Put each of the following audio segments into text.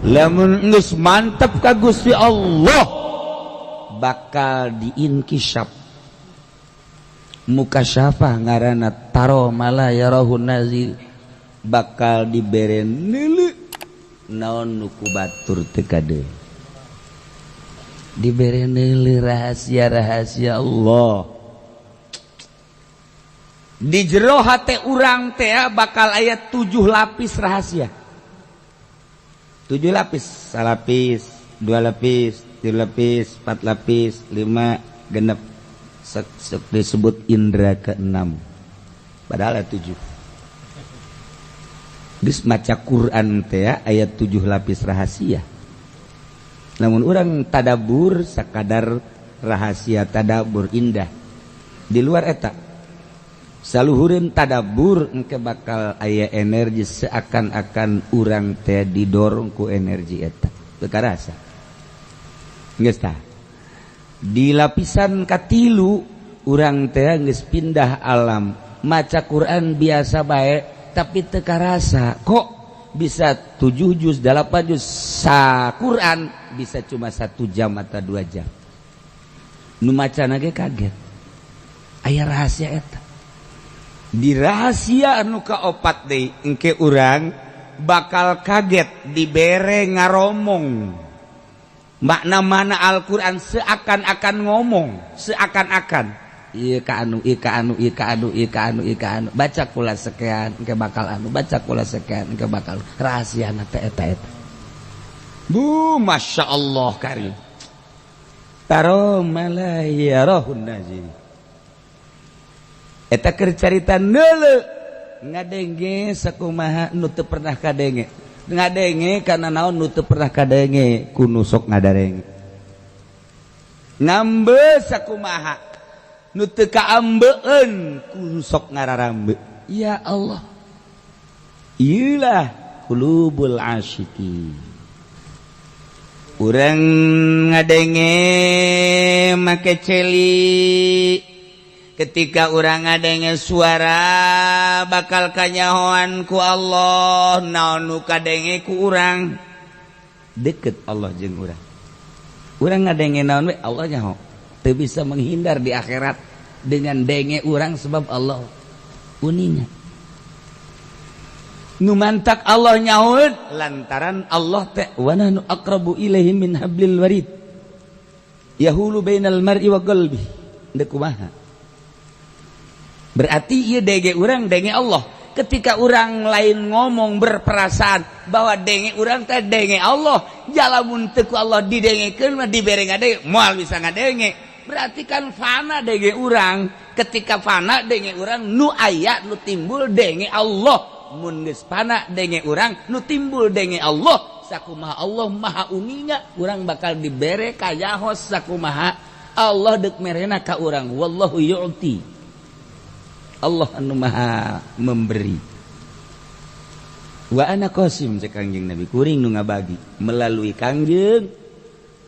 lamun geus mantep ka Gusti Allah bakal diinkishaf mukasyafah ngaranna taro mala yarahun nazir bakal dibere neuleuh naon nu ku batur teu kade dibere neuleuh rahasia-rahasia Allah di jero hate urang teh bakal aya 7 lapis rahasia 7 lapis salapis 2 lapis 3 lapis 4 lapis 5 genep sok disebut indra ke-6 padahal 7 geus maca Quran teh aya 7 lapis rahasia namun urang tadabur sakadar rahasia tadabur indah di luar eta saluhureun tadabur engke bakal aya energi seakan-akan urang teh didorong ku energi eta teu karasa geus tah di lapisan katilu urang teh geus pindah alam maca Quran biasa bae tapi teu karasa kok bisa 7 juz 8 juz sa Quran bisa cuma 1 jam atau 2 jam nu macana ge kaget aya rahasia eta di rahasia anu kaopat deui engke urang bakal kaget dibere ngaromong makna mana Al-Quran seakan-akan ngomong seakan-akan ieu ka anu ieu ka anu ieu ka anu ieu ka anu ieu ka anu baca kula sekian engke bakal anu baca kula sekian engke bakal rahasiana teh eta bu masyaallah karim taro malayarahun nazir eta keur carita neuleuh ngadenge sakumaha nu teu pernah kadenge ngadenge kana naon nu teu pernah kadenge kudu sok ngadarenge ngambe sakumaha nu teu kaambeun kudu sok ngararambe ya Allah ieulah qulubul asyiqin urang ngadenge make celi ketika urang ngadenge suara bakal kanyahoan ku Allah naon nu kadenge ku urang deket Allah jeung urang ngadenge naon we Allah nyaho teu bisa menghindar di akhirat dengan denge urang sebab Allah uninya nu mantak Allah nyahoeun lantaran Allah teh wa nahnu aqrabu ilaihi min hablil warid yahulu bainal mar'i wa qalbi deuk kumaha berarti ieu denge urang denge Allah ketika urang lain ngomong berperasaan bahwa denge urang teh denge Allah jalamun teu ku Allah didengekeun mah dibere ngadenge moal bisa ngadenge berarti kan fana denge urang ketika fana denge urang nu aya nu timbul denge Allah mun geus fana denge urang nu timbul denge Allah sakumaha Allah maha uninya urang bakal dibere kayahos sakumaha Allah deuk merena ka urang wallahu yu'ti Allah anu maha memberi wa ana qasim cek Kangjeng Nabi kuring nu ngabagi melalui Kangjeng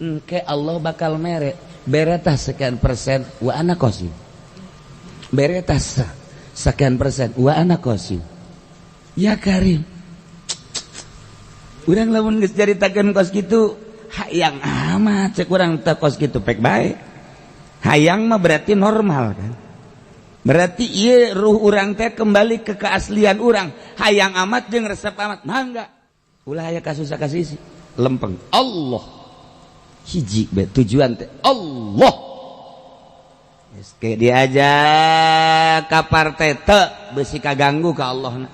engke Allah bakal mere beretah sekian persen wa ana qasim beretah sekian persen wa ana qasim ya Karim urang lamun geus caritakeun kos kitu hayang amat cek urang teh kos kitu pek bae hayang mah berarti normal kan berarti ieu ruh urang teh kembali ke keaslian urang hayang amat jeung resep amat mangga ulah aya kasus kasisi lempeng Allah hiji be tujuan teh Allah geus ke diajak ka partai teu beusi kaganggu ka Allahna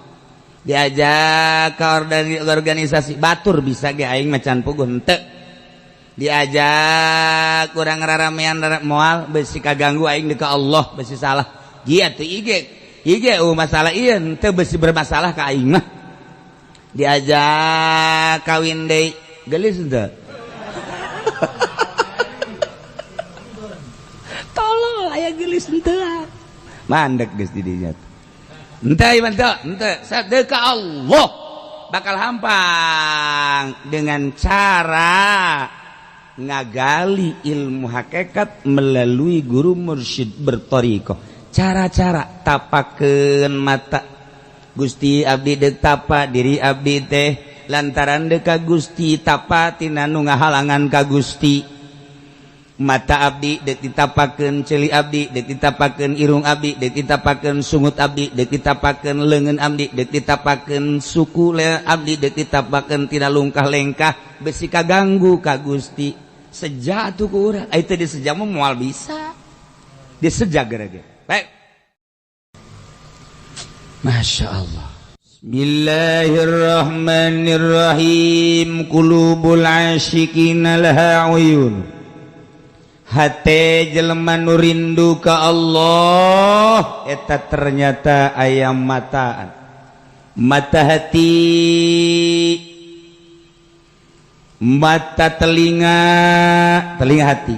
diajak ka organisasi batur bisa ge aing macan puguh henteu diajak urang raramean moal beusi kaganggu aing deuk ka Allah beusi salah iya tuh ige masalah iya ente besi bermasalah ka aing mah diajak kawin deui gelis ente tolol aya gelis ente mandek geus di dinya ente sadeu ka Allah bakal hampang dengan cara ngagali ilmu hakikat melalui guru mursyid berthariqah cara-cara tapakeun mata Gusti abdi deuk tapa diri abdi teh lantaran deka Gusti tapatina nu ngahalangan ka Gusti. Mata abdi dek ditapakeun celi abdi, dek ditapakeun irung abdi, dek ditapakeun sungut abdi, dek ditapakeun leungeun abdi, dek ditapakeun suku abdi, dek ditapakeun tina lungkah lengkah besi kaganggu ka Gusti. Seja atuh ku urang, ai teh diseja mah moal bisa. Diseja gara-gara. Baik. Masya Allah. Bismillahirrahmanirrahim. Qulubul asyikina laha uyun. Hate jelema nu rindu ka Allah eta ternyata aya mataan. Mata hati, mata telinga, telinga hati,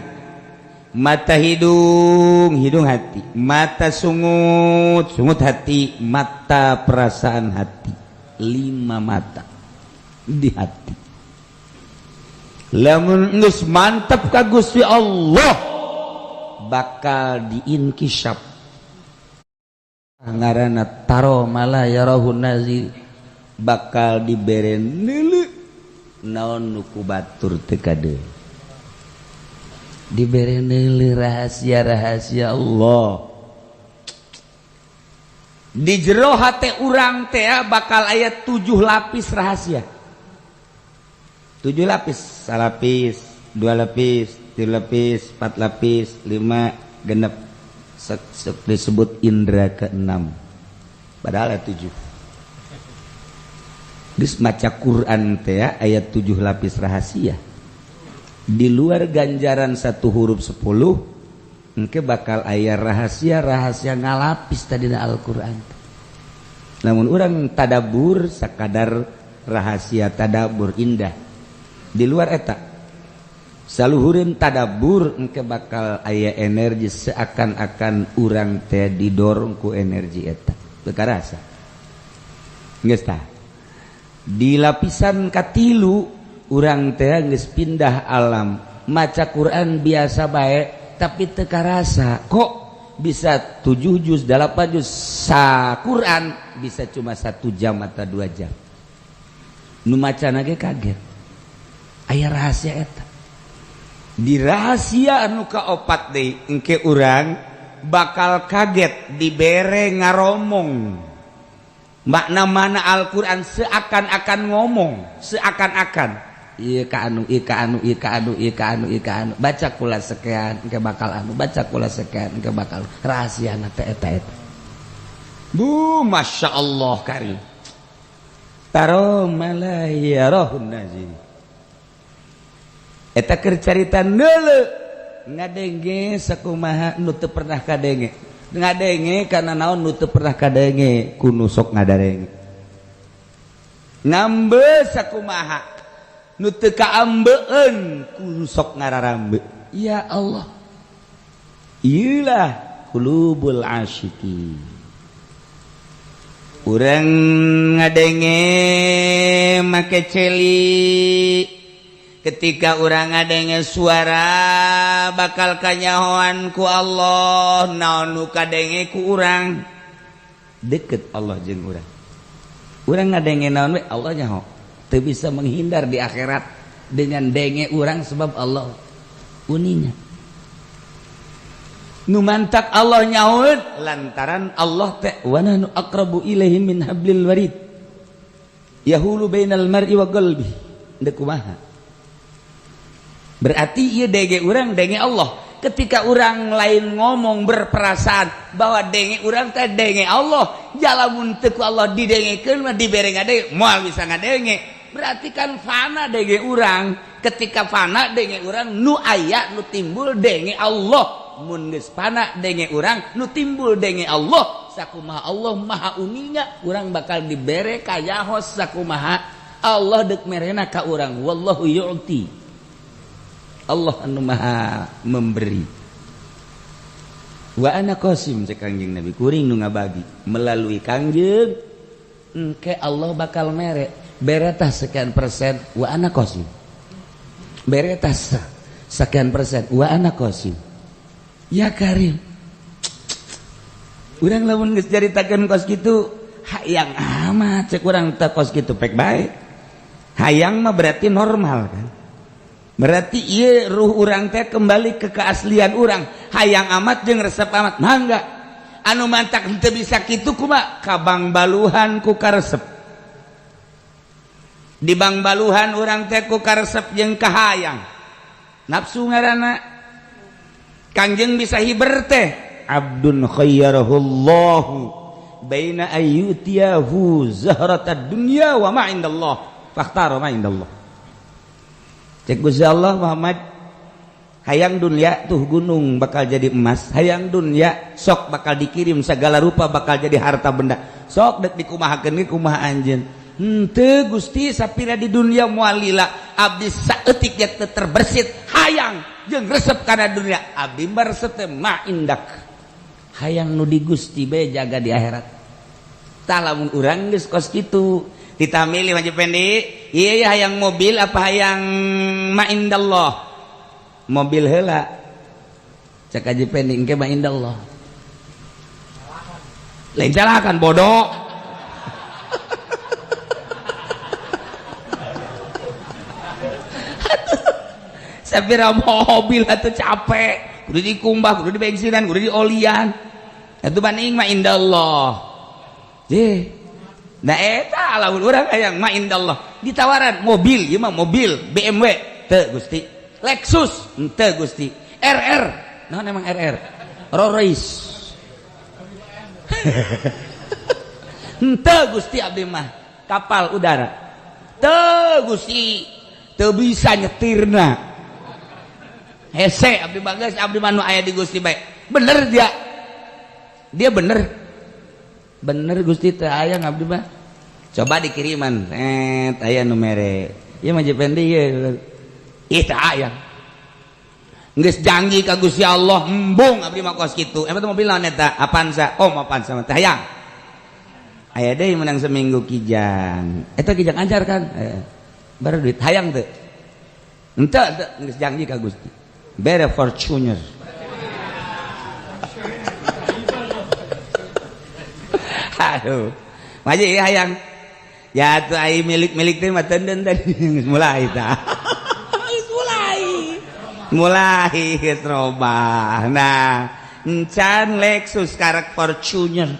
mata hidung, hidung hati, mata sungut, sungut hati, mata perasaan hati. 5 mata di hati. Lamun geus mantep ka Gusti Allah bakal diinkishap ngaranna taro mala yarahun nazir, bakal dibere neuleu naon nu ku batur teu kadeung, dibere neuleu rahasia-rahasia Allah. Di jero hate urang teh bakal aya 7 lapis rahasia. 7 lapis, salapis, 2 lapis, 3 lapis, 4 lapis, 5 genep, disebut indra ke-6. Padahal ada 7. Geus maca Quran teh ayat 7 lapis rahasia. Di luar ganjaran 1 huruf 10, engke bakal aya rahasia-rahasia ngalapis tadi na Al-Quran. Namun urang tadabur sakadar rahasia tadabur indah. Di luar eta saluhureun tadabur engke bakal aya energi seakan-akan urang teh didorong ku energi eta teu karasa geus tah. Di lapisan katilu urang teh geus pindah alam maca Quran biasa bae tapi teu karasa kok bisa 7 juz 8 juz sa Quran bisa cuma 1 jam atau 2 jam. Nu macana ge kaget. Aya rahasia eta. Di rahasia anu kaopat deui engke urang bakal kaget dibere ngaromong. Makna mana Al-Qur'an seakan-akan ngomong, seakan-akan ieu ka anu, ieu ka anu, ieu ka anu, ieu ka anu, ieu ka anu. Baca kula sekian engke bakal anu, baca kula sekian engke bakal rahasiana teh eta. Bu, Masya Allah karim. Taro malayarahun nazir. Eta keur carita neuleu ngadenge sakumaha nu teu pernah kadenge. Ngadenge kana naon nu teu pernah kadenge kudu sok ngadarenge. Ngambe sakumaha nu teu kaambeueun kudu sok ngararambe. Ya Allah. Ieulah qulubul asyikin. Urang ngadenge make celi. Ketika urang ngadenge suara bakal kanyahoan ku Allah, naon nu kadenge ku urang deket Allah jeung urang. Urang ngadenge naon we Allah nyaho. Teu bisa menghindar di akhirat dengan denge urang sebab Allah uninya. Nu mantak Allah nyahoeun lantaran Allah teh wa nahnu aqrabu ilaihi min hablil warid. Yahulu bainal mar'i wa qalbi. Deuk kumaha? Berarti ieu denge urang denge Allah. Ketika urang lain ngomong berperasaan bahwa denge urang teh denge Allah, jalamun teu ku Allah didengekeun mah dibere ngadenge moal bisa ngadenge. Berarti kan fana denge urang. Ketika fana denge urang nu aya nu timbul denge Allah. Mun geus fana denge urang nu timbul denge Allah. Sakumaha Allah maha uninya urang bakal dibere kayahos sakumaha Allah deuk merena ka urang. Wallahu yu'ti. Allah anu maha memberi. Wa ana qasim cek Kangjeng Nabi kuring nu ngabagi melalui Kangjeng engke Allah bakal mere beretah sekian persen wa ana qasim. Beretah sekian persen wa ana qasim. Ya Karim. Urang lamun geus caritakeun kos kitu hayang amat cek urang teh kos kitu pek bae. hayang mah berarti normal kan, berarti iya ruh urang teh kembali ke keaslian urang. Hayang amat jeung resep amat mangga. Anu mantak henteu bisa kitu kumaha? Kabang baluhan ku karesep. Di bang baluhan urang teh ku karesep jeung kahayang. Nafsu ngaranna. Kangjeng bisa hiber teh abdun khayyarahullahu baina ayyutiyahu zahratad dunya wa ma indallah fakhtara ma indallah. Cek Gusti Allah Muhammad, hayang dunya tuh gunung bakal jadi emas, hayang dunya sok bakal dikirim segala rupa bakal jadi harta benda, sok dek dikumahakeun ge kumaha anjeun. Henteu Gusti, sapira di dunia moal lila abdi saeutik nya teu terbersit hayang jeung resep kana dunia abdi resep teh ma indak. Hayang nu di Gusti bae jaga di akhirat. Tah lamun urang geus kos kitu ditamili Haji Pendi, ieu hayang mobil apa hayang ma indallah? Mobil heula. Cek Haji Pendi engke ma indallah. Lain salakan bodoh. Sapira mobil atuh capek, kudu dikumbah, kudu dibensinan, kudu diolian. Atuh banding ma indallah. Ye. Nah eta lamun urang hayang ma indallah. Ditawaran mobil, ieu mah mobil BMW, teu Gusti. Lexus, teu Gusti. RR, naon emang RR? Rolls Royce. Teu Gusti abdi mah kapal udara. Teu Gusti, teu bisa nyetirna. Hese abdi bagas abdi manu aya di Gusti bae. Bener dia bener Gusti teh aya abdi mah. Coba dikiriman aya nu mere ieu mah Pendi ieu teh aya geus janji ka Gusti Allah embung abdi mah kos kitu. Eta mobil naon eta? Avanza. Oh Avanza mah teh hayang aya deui menang seminggu kijang eta kijang anjar kan baru duit hayang teu henteu geus janji ka Gusti bere Fortuner. Aduh, maji hayang. Ya tuh ai milik teh mah tenden tadi mulai tah. Mulai geus robah. Nah, encan Lexus karek Fortuner.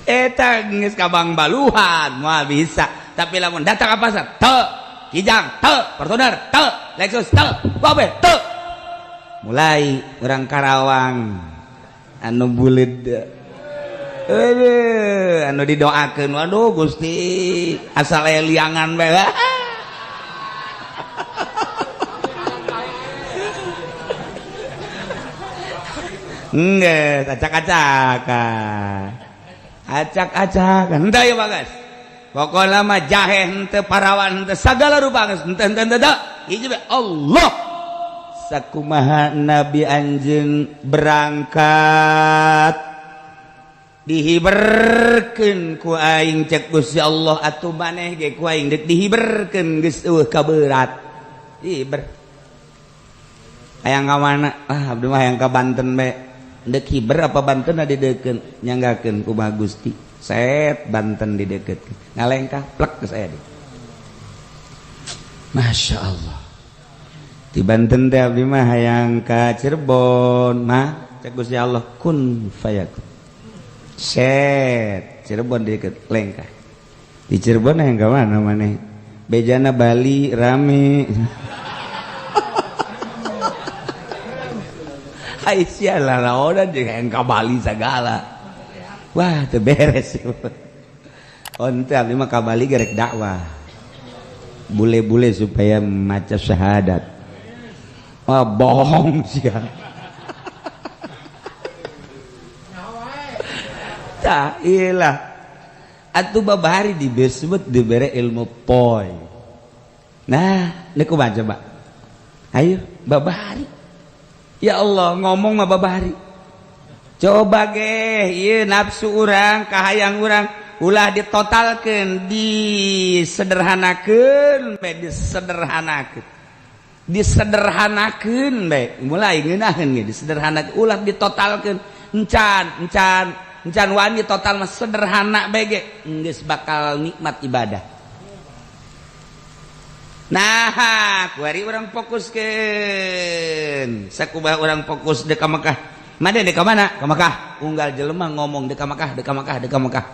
Eta geus kabang baluhan moal bisa. Tapi lamun datang apa pasar? Teu. Kijang, teu, Fortuner, teu, Lexus, teu, Bobe, teu. Mulai orang Karawang anu buleud. Anu didoakeun, waduh Gusti, asal aya liangan bae. Ngeus acak-acakan. Acak-acakan. Henteu ya Bagas. Pokoknya mah jahe henteu parawan henteu sagala rupa geus henteu hiji Allah sakumaha nabi anjeun berangkat dihiberkeun ku aing cek Gusti Allah atuh maneh ge ku aing deuk dihiberkeun geus eueuh kaberat hiber hayang ka mana abdi mah hayang ka Banten bae deuk hiber apa Banten dideukeun nyanggakeun kumaha Gusti set Banten di deket ngalengkah plek ke saya deh. Masya Allah di Banten teh abdi mah hayang ka Cirebon mah cek Gusti Allah kun fayakun set Cirebon di deket lengkah di Cirebon hayang ka mana maneh bejana Bali rame. Hai sialah laonan jeung hayang ka Bali sagala. Wah, teu beres. Onte abdi mah ka Bali gerek dakwah. Bule-bule supaya maca syahadat. Wah, bohong sia. Tah, iyalah. Atuh babahari disebut dibere ilmu poy. Nah, ini kumaha coba? Ayo, babahari. Ya Allah, ngomong mah babahari. Coba ge ieu nafsu urang kahayang urang ulah ditotalkeun disederhanakeun disederhanakeun bae mulai ngeunaheun ge disederhanakeun ulah ditotalkeun encan encan wani total mah sederhana bege geus bakal nikmat ibadah. Nah, kuari urang fokuskeun. Sakubah urang fokus deuk ka Mekah. Made deuk ka mana? Ka Mekah. Unggal jelema ngomong deuk ka Mekah, deuk ka Mekah, deuk ka Mekah.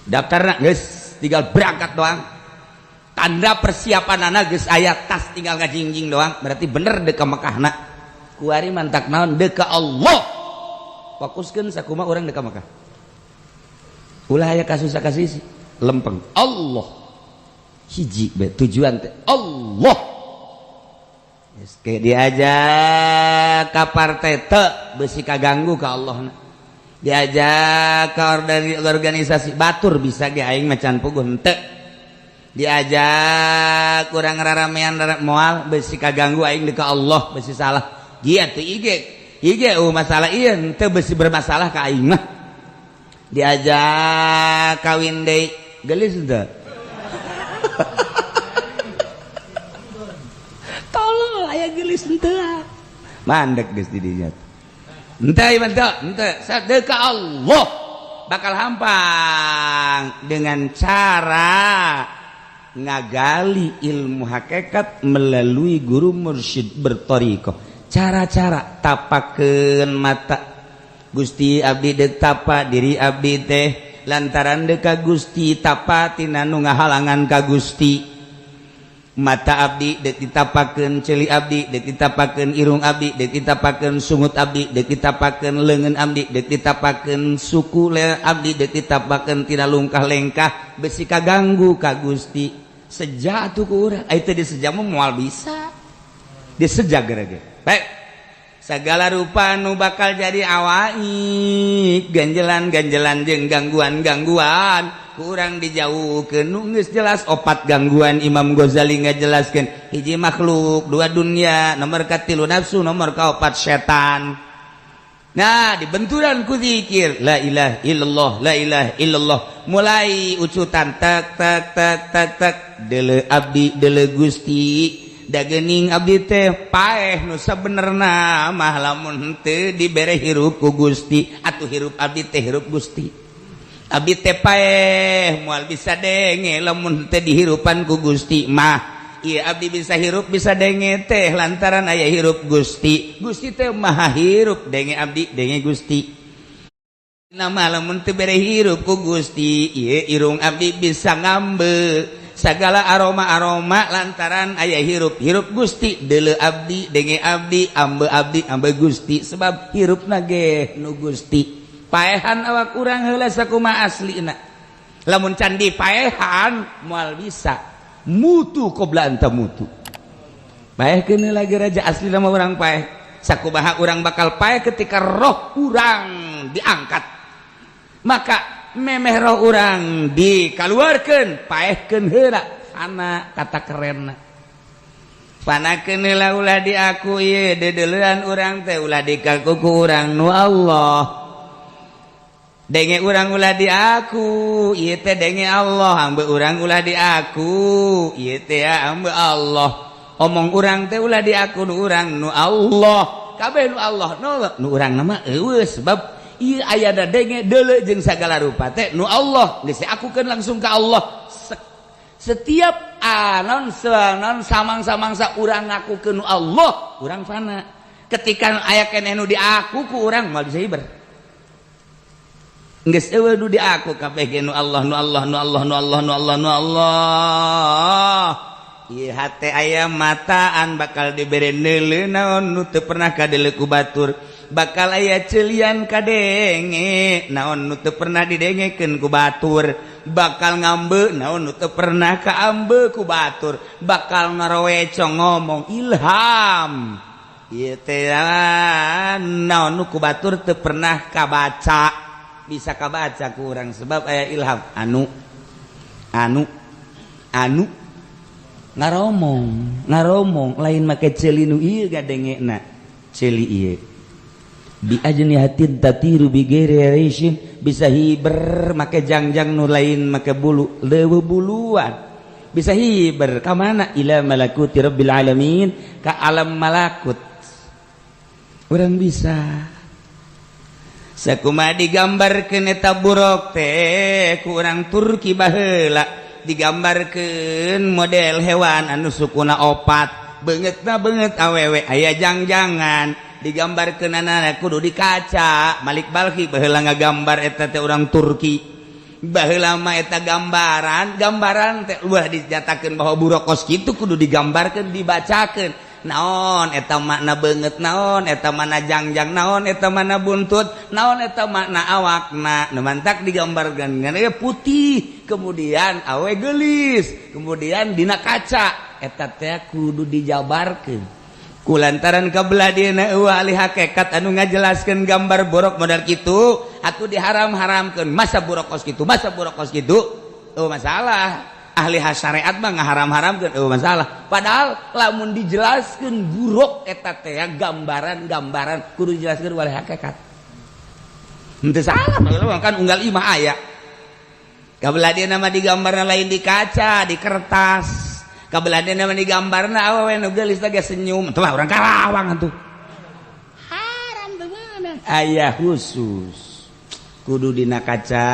Daftarna geus tinggal berangkat doang. Tanda persiapanana geus aya tas tinggal ngajingjing doang. Berarti bener deuk ka Mekahna. Kuari mantak naon deuk ka Allah. Fokuskeun sakumaha urang deuk ka Mekah. Ulah aya kasus kasih lempeng. Allah. Hiji be tujuan teh Allah. Kayak diajak ka partai teu beusi kaganggu ka Allahna. Diajak ka organisasi batur bisa ge aing macan puguh henteu. Diajak kurang raramean moal beusi kaganggu aing ka Allah beusi salah. Dia teu ige masalah ieu henteu beusi bermasalah ka aing mah. Diajak kawin deui geulis henteu. Tolol aya geulis henteu. Mandek geus di dinya. Henteu sadeuk ka Allah bakal hampang dengan cara ngagali ilmu hakikat melalui guru mursyid berthariqah. Cara-cara tapakeun mata Gusti abdi deuk tapa diri abdi teh lantaran deuk ka Gusti tapa tina nu ngahalangan ka Gusti. Mata abdi deuk ditapakeun ceuli abdi deuk ditapakeun irung abdi deuk ditapakeun sungut abdi deuk ditapakeun leungeun abdi deuk ditapakeun suku abdi deuk ditapakeun tina lungkah lengkah besi kaganggu ka Gusti. Seja atuh ku urang aya teh diseja moal bisa diseja geureuh. Baik sagala rupa nu bakal jadi awai ganjelan-ganjelan jeung gangguan-gangguan kurang dijauhkeun nu geus jelas 4 gangguan Imam Ghazali ngajelaskeun. Hiji makhluk, 2 dunia, nomor katilu nafsu, nomor kaopat setan. Nah dibenturan ku zikir la ilaha illallah la ilaha illallah mulai ucutan tak tak tak tak tak deuleu abdi deuleu Gusti da geuning abdi teh paeh nu sabenerna mah lamun teu dibere hirup ku Gusti atuh hirup abdi teh hirup Gusti. Abdi teh paeh moal bisa denge lamun teu dihirupan ku Gusti mah ieu abdi bisa hirup bisa denge teh lantaran aya hirup Gusti. Gusti teh maha hirup denge abdi denge Gusti. Nama lamun teu bere hirup ku Gusti ieu irung abdi bisa ngambe sagala aroma-aroma lantaran aya hirup-hirup Gusti. Deuleu abdi denge abdi ambe Gusti sebab hirupna ge nu Gusti. Paehan awak urang heula sakumaha aslina. Lamun can dipaehan moal bisa mutu qobla anta mutu. Paehkeun heula ge raja aslina mah urang paeh. Sakumaha urang bakal paeh ketika roh urang diangkat. Maka memeh roh urang dikaluarkeun paehkeun heula fana kata kerenna. Panakeun heula ulah di aku ieu dedeleuan urang teh ulah dikaku ku urang nu Allah. Denge urang ulah di aku ieu teh denge Allah ambe urang ulah di aku ieu teh ambe Allah. Omong urang teh ulah di aku nu urang nu Allah. Kabeh nu Allah nu urang nama eueuh sebab ieu aya da denge deuleu jeung sagala rupa teh nu Allah geus diakukeun langsung ka Allah. Setiap anon samang-samangsa urang ngakukeun nu Allah urang fana. Ketika aya keneh nu diaku ku urang moal bisa hiber. Geus eueuh nu diaku kabeh ge nu Allah nu Allah nu Allah nu Allah nu Allah nu Allah. Ieu hate aya mataan bakal dibere neuleu naon nu teu pernah kadeuleu ku batur. Bakal aya ceelian kadenge naon nu teu pernah didengekeun ku batur. Bakal ngambe naon nu teu pernah kaambe ku batur. Bakal ngarawecong ngomong ilham ieu teh naon nu ku batur teu pernah kabaca bisa kabaca ku urang sebab aya ilham anu ngaromong lain make ceuli nu ieu gadengena ceuli ieu bi ajnihatin tatiru bi ghairi rishin bisa hiber make jangjang nu lain make bulu leuweuh buluan bisa hiber ka mana ila malakuti rabbil alamin ka alam malakut urang bisa sakuma digambarkeun eta buruk teh ku urang Turki baheula digambarkeun model hewan anu sukuna opat beungeutna beungeut awewe aya jangjangan digambarkeun anana kudu di kaca Malik Balkhi baheula ngagambar eta teh urang Turki baheula mah eta gambaran teh ulah dijatakeun bahwa burokos kitu kudu digambarkeun dibacakeun naon eta makna beungeut naon eta mana jangjang naon eta mana buntut naon eta makna awakna nu mantak digambarkeun ngan putih kemudian awe geulis kemudian dina kaca eta teh kudu dijabarkeun kulantaran kabelah dieuna eueuh ahli hakikat anu ngajelaskeun gambar borok model kitu atuh diharam-haramkeun masa borokos kitu masalah ahli syariat mah ngaharam-haramkeun eueuh masalah padahal lamun dijelaskeun buruk eta teh gambaran kudu dijelaskeun wali hakikat henteu salah kan unggal imah aya kabelah dieuna mah digambarna lain di kaca di kertas kabelah dieuna mah digambarna awewe nu geulis teh senyum teu mah urang Karawang atuh haram teu meunang aya khusus kudu dina kaca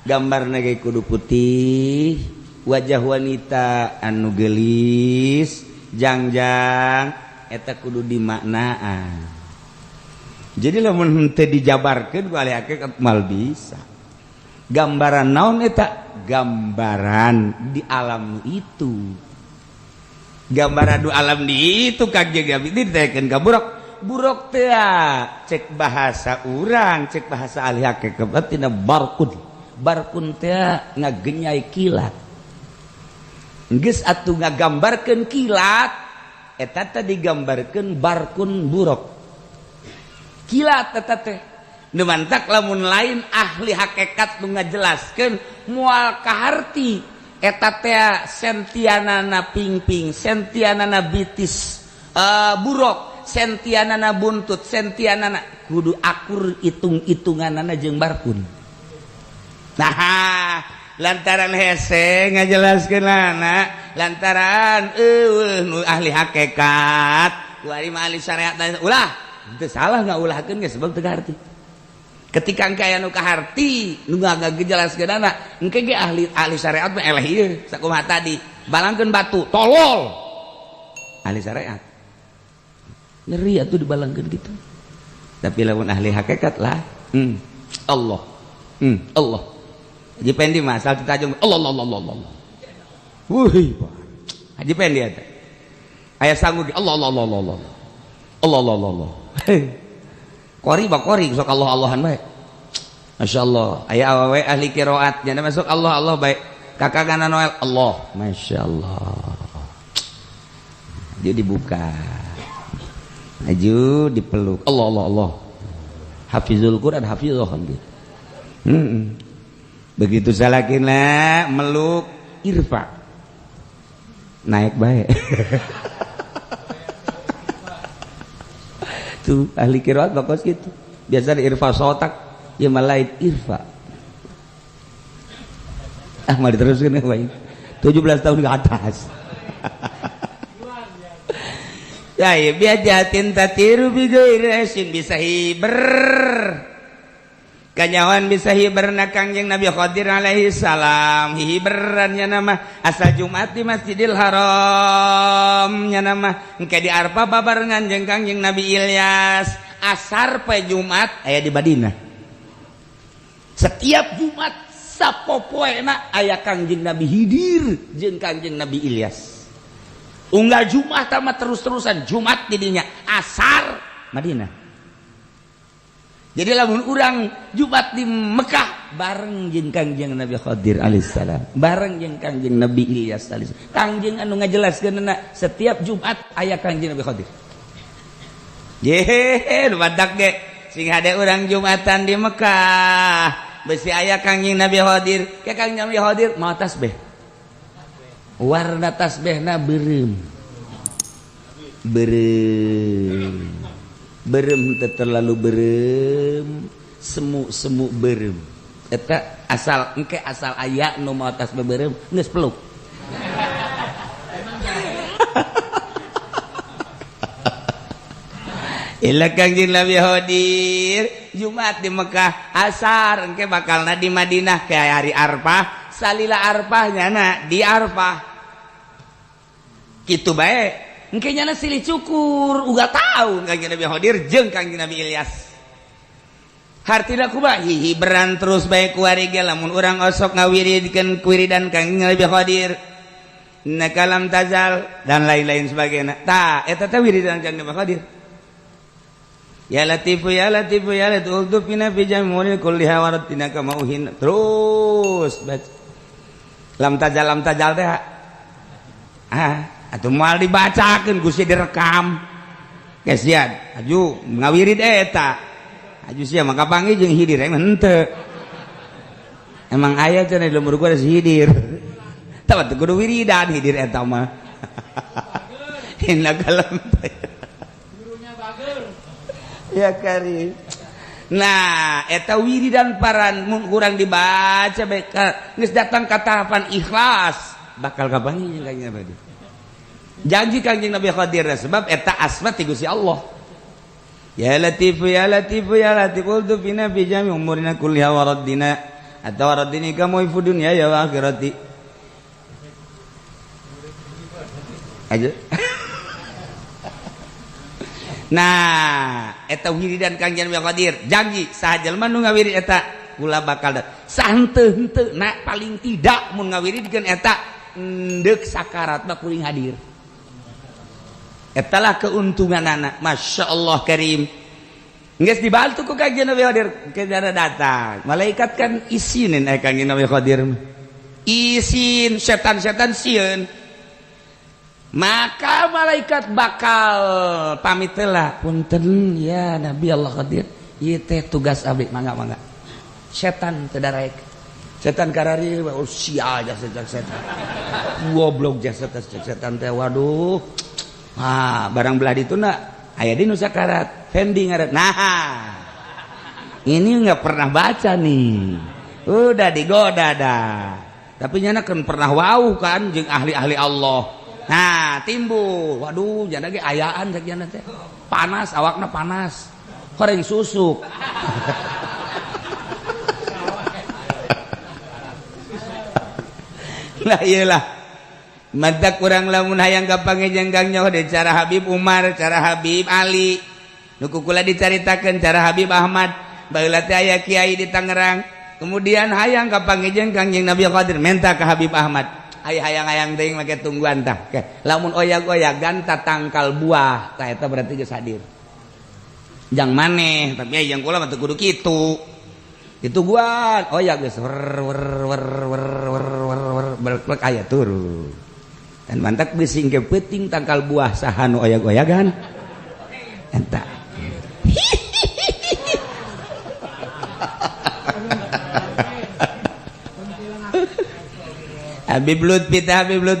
gambarna ge kudu putih wajah wanita anu geulis jangjang eta kudu dimaknaan jadi lamun teu dijabarkeun ku ahli hakikat mal bisa gambaran naon eta gambaran di alam itu gambaran di alam di itu kagge ditekeun ka buruk teh cek bahasa urang cek bahasa ahli hakikat tina barkun teh ngagenyai kilat geus atuh ngagambarkeun kilat eta teh digambarkeun barkun buruk kilat eta teh nu mantak lamun lain ahli hakikat nu ngajelaskeun moal kaharti eta teh sentianana pingping sentianana bitis buruk sentianana buntut sentianana kudu akur itung-itunganana jeung barkun. Nah, lantaran hese ngajelaskeun anak, lantaran nu ahli hakikat, ku ahli syariat ulah, teu salah ngaulahkeun geus sebab teu kaharti. Ketika engke aya nu kaharti, nu ngajelaskeun anak, engke ge ahli syariat mah eleh ieu, sakumaha tadi, balangkeun batu, tolol. Ahli syariat. Ngeri atuh dibalangkeun kitu. Tapi lamun ahli hakikat lah, Allah. Allah. Haji Pendi mah asal ditajung Allah. Wuih, Haji Pendi eta. Aya sangu Allah. Kori sok Allahan bae. Masyaallah. Aya awewe ahli qiraat nya masuk Allah bae. Kakagana Noel Allah. Masyaallah. Jadi dibuka. Aju dipeluk. Allah. Hafizul Quran hafizah gitu. Begitu salakina meluk irfa naik baik tuh ahli qiraat bakos gitu biasa di irfa sotak ya malaid irfa mari teruskeun baik 17 tahun ke atas ya biajatin tatiru bigairasin bisa hiber kanyawan bisa hiberna Kangjeng Nabi Khadir alaihi salam hiberannya nama asa Jumat di Masjidil Haram nya nama engke di Arfa babarengan jeung Kangjeng Nabi Ilyas asar poe Jumat aya di Madinah setiap Jumat sapopoena aya Kangjeng Nabi Khidir jeung Kangjeng Nabi Ilyas unggal Jumat mah terus-terusan Jumat di dinya asar Madinah. Jadi lamun urang Jumat di Mekah bareng jeung Kangjeng Nabi Khadir alaihissalam, bareng jeung Kangjeng Nabi Ilyas alaihissalam. Kangjeng anu ngajelaskeunna setiap Jumat aya Kangjeng Nabi Khadir. Yeh, badak ge sing hade urang Jumatan di Mekah, besi aya Kangjeng Nabi Khadir. Ke Kangjeng Nabi Khadir mau tasbih. Warna tasbihna beureum. Berem terlalu berem semu berem eta asal engke asal aya nu mau tasbih berem geus peluk ila Kangjeng Nabi Khadir Jumat di Mekah asar engke bakalna di Madinah kayak hari Arfah salila Arfahnya di Arfah kitu bae engke nyana silih cukur uga tahu Kangjeng Nabi Khadir jeung Kangjeng Nabi Ilyas hartina kumaha hiberan terus bae ku ari ge lamun urang osok ngawiridkeun wiridan Kangjeng Nabi Khadir nakalam tazal dan lain-lain sebagainya ta eta teh wiridan Kangjeng Nabi Khadir ya latifu ya latifu ya latifu fina fi jam'ul kulli hawaratina kamauhin terus baca lam tajal teh atuh moal dibacakeun Gusti direkam geus sian aju ngawirid eta aju sia maka panggih jeung hidir emang henteu emang aya cenah di lemur gua ada si hidir tah teu kudu wiridan hidir eta mah inna kalam ya kari nah eta wiridan paran mun kurang dibaca baik geus datang ka tahapan ikhlas bakal kapanggih jeung Kangjeng Nabi janji Kangjeng Nabi Khadir sebab eta asma ti Gusti Allah ya latifu ya latifu ya latifu tu fina fi jami umurina kulliha wa raddina atau raddini kamu ifu dunya ya wa akhirati aja. Nah eta wiridan Kangjeng Nabi Khadir janji saha jalma nu ngawirid eta kula bakal saha henteu na paling tidak mun ngawiridkeun eta endek sakarat mah kuring hadir eta lah keuntunganana masyaallah karim geus dibantu ku Kangjeng Nabi Khadir kejar datang malaikat kan isinin Kangjeng Nabi Khadir isin setan-setan sieun maka malaikat bakal pamit lah punten ya Nabi Allah Khadir ieu teh tugas abdi mangga setan teu darek setan karari sia aja setan goblok jasa setan teh waduh barang belah dituna aya di nu sakarat pending ngaran nah ini enggak pernah baca nih udah digoda dah tapi nyana kan pernah wau kan jeung ahli-ahli Allah nah timbul waduh jana ge ayaan sakjana teh panas awakna panas goreng susuk lah iyalah madak kurang lamun hayang kapangejeng Kang nyaho de cara Habib Umar cara Habib Ali nu kukula dicaritakeun cara Habib Ahmad baheula teh aya kiai di Tangerang kemudian hayang kapangejeng Kangjeng Nabi Khadir menta ka Habib Ahmad hayang-hayang teuing make tungguan tah lamun oyag-oyagan tatangkal buah tah eta berarti geus hadir jang maneh tapi aya jang kula mah teu kudu kitu itu gua oyag geus berklek aya turun dan mantak bising ke peuting tangkal buah saha nu oyag-oyagan eta Habib Lutfi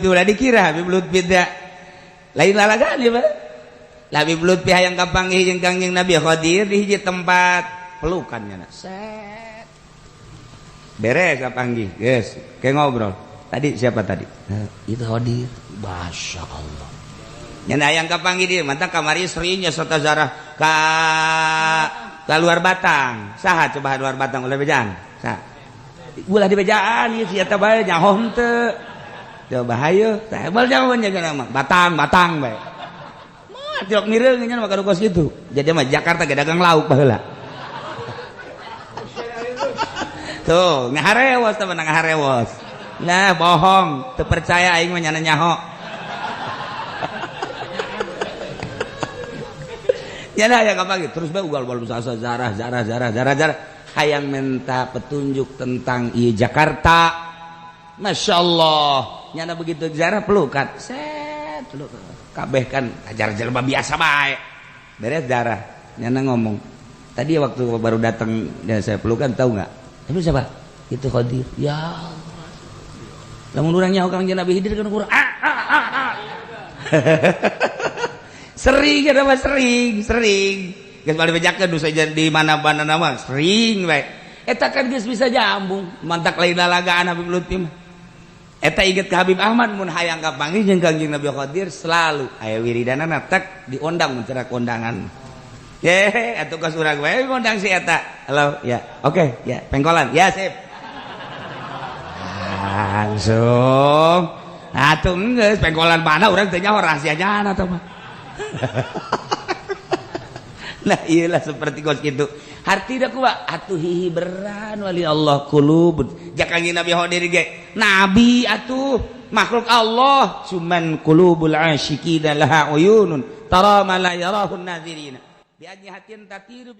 ulah dikira Habib Lutfi lain lalagan ya Pak Habib Lutfi hayang kapanggih jeung Kangjeng Nabi Khadir di hiji tempat pelukannya set beres kapanggih geus ke ngobrol tadi siapa tadi itu Khadir Masya Allah nyana hayang kapanggih dia mantap kamari istrinya serta zarah ka luar Batang saha coba luar Batang ulah bejaan saha ulah di bejaan ieu sia teh bae nyaho henteu coba hayu teh bal nyaho nya nama Batang bae mah tiok mireung nya mah kadu kos kitu jadi mah Jakarta ge dagang lauk baheula tuh ngaharewos teh menang ngaharewos nah bohong teu percaya aing mah nyana nyaho nyana aya kapagi terus bae ugal bal sasa zarah hayang minta petunjuk tentang Jakarta Masya Allah nyana begitu zarah pelukan set peluk kabeh kan ajar jelema biasa bae beres zarah nyana ngomong tadi waktu baru datang dan saya pelukan tahu nggak itu siapa itu Khadir ya lamun urang nyaho Kangjeng Nabi Khidir kan kurang sering ada mah sering geus bari bejakeun nu saja di mana-mana nama sering bae eta kan geus bisa jambung mantak lain lalagaan Habib Lutfi mah eta inget ka Habib Ahmad mun hayang kapanggih jeung Kangjeng Nabi Khadir selalu aya wiridanana tak diundang mun cerak kondangan atuh kos urang we ngundang si eta. Halo, ya. Oke, ya, pengkolan. Ya, sip. Langsung. Atuh geus pengkolan mana urang teh nyaho rahasianya atuh mah. Nah, iyalah seperti kos kitu. Harti dah kuat atuh hiberan wali Allah kulubun jakang Nabi hodiri ge nabi atuh makhluk Allah cuman kulubul asyikin laha uyunun tara ma la yarahun nazirin bi ajhatin tatiru